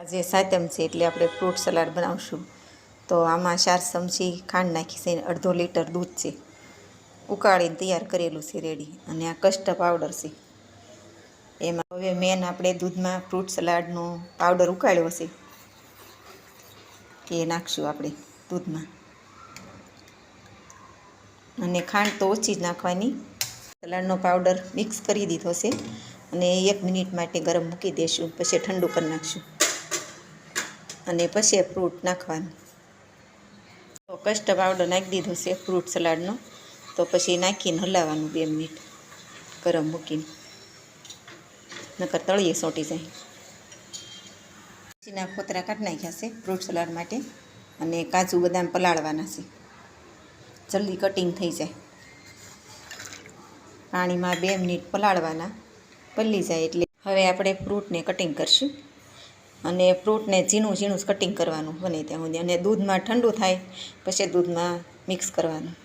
આજે સાતમ છે એટલે આપણે ફ્રૂટ સલાડ બનાવશું. તો આમાં 4 ચમચી ખાંડ નાખી છે, અડધો લીટર દૂધ છે, ઉકાળીને તૈયાર કરેલું છે રેડી, અને આ કસ્ટર્ડ પાવડર છે. એમાં હવે મેન આપણે દૂધમાં ફ્રૂટ સલાડનો પાવડર ઉકાળ્યો છે એ નાખશું આપણે દૂધમાં, અને ખાંડ તો ઓછી જ નાખવાની. સલાડનો પાવડર મિક્સ કરી દીધો છે અને 1 મિનિટ માટે ગરમ મૂકી દઈશું, પછી ઠંડુ કરી નાખશું અને પછી ફ્રૂટ નાખવાનું. તો કસ્ટર્ડ પાવડર નાખી દીધો છે ફ્રૂટ સલાડનો, તો પછી નાખીને હલાવવાનું 2 મિનિટ ગરમ મૂકીને, નકર તળીએ સોંટી જાય. પછીના ફોતરા કાઢી નાખ્યા છે ફ્રૂટ સલાડ માટે, અને કાજુ બદામ પલાળવાના છે, જલ્દી કટિંગ થઈ જાય. પાણીમાં 2 મિનિટ પલાળવાના, પલળી જાય એટલે. હવે આપણે ફ્રૂટને કટિંગ કરીશું, અને ફ્રૂટને ઝીણું ઝીણું જ કટિંગ કરવાનું બને ત્યાં સુધી, અને દૂધમાં ઠંડુ થાય પછી દૂધમાં મિક્સ કરવાનું.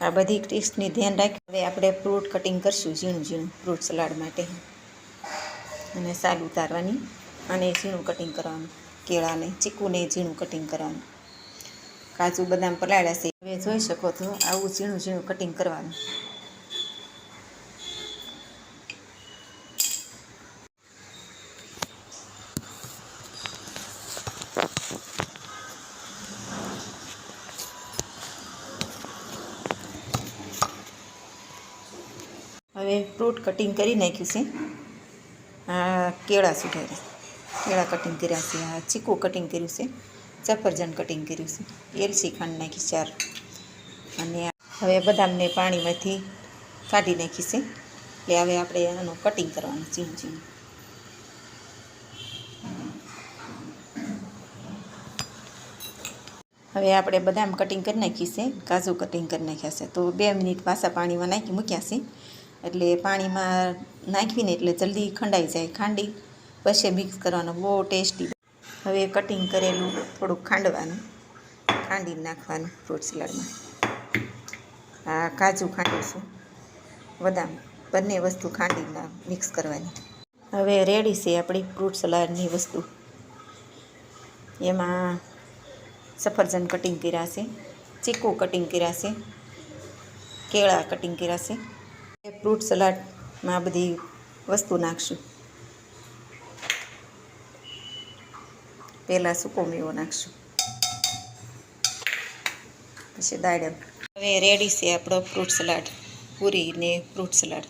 આ બધી ટીપ્સની ધ્યાન રાખી. હવે આપણે ફ્રૂટ કટિંગ કરીશું ઝીણું ઝીણું ફ્રૂટ સલાડ માટે, અને સાલ ઉતારવાની અને ઝીણું કટિંગ કરવાનું. કેળાને ચીકુને ઝીણું કટિંગ કરવાનું. કાજુ બદામ પલાળ્યા છે, હવે જોઈ શકો છો આવું ઝીણું ઝીણું કટિંગ કરવાનું. હવે ફ્રૂટ કટિંગ કરી નાખ્યું છે. આ કેળા સુધાર્યા, કેળા કટિંગ કર્યા છે, આ ચીકુ કટિંગ કર્યું છે, સફરજન કટિંગ કર્યું છે, એલચી ખાંડ નાખી 4, અને હવે બદામને પાણીમાંથી કાઢી નાખી છે. એટલે હવે આપણે આનું કટિંગ કરવાનું ઝીણું ઝીણું. હવે આપણે બદામ કટિંગ કરી નાખી છે, કાજુ કટિંગ કરી નાખ્યા છે. તો 2 મિનિટ પાછા પાણીમાં નાખી મૂક્યા છે, એટલે પાણીમાં નાખીને એટલે જલ્દી ખંડાઈ જાય. ખાંડી પછી મિક્સ કરવાનું, બહુ ટેસ્ટી. હવે કટિંગ કરેલું થોડુંક ખાંડવાનું, ખાંડીને નાખવાનું ફ્રૂટ સલાડમાં. આ કાજુ ખાંડીશું, બદામ બંને વસ્તુ ખાંડીને મિક્સ કરવાની. હવે રેડી છે આપણી ફ્રૂટ સલાડની વસ્તુ. એમાં સફરજન કટિંગ કર્યા છે, ચીકુ કટિંગ કર્યા છે, કેળા કટિંગ કર્યા છે. ફ્રૂટ સલાડમાં બધી વસ્તુ નાખશું. પહેલાં સૂકો મેવો નાખશું, પછી દાડમ. હવે રેડી છે આપણો ફ્રૂટ સલાડ, પૂરી ને ફ્રૂટ સલાડ.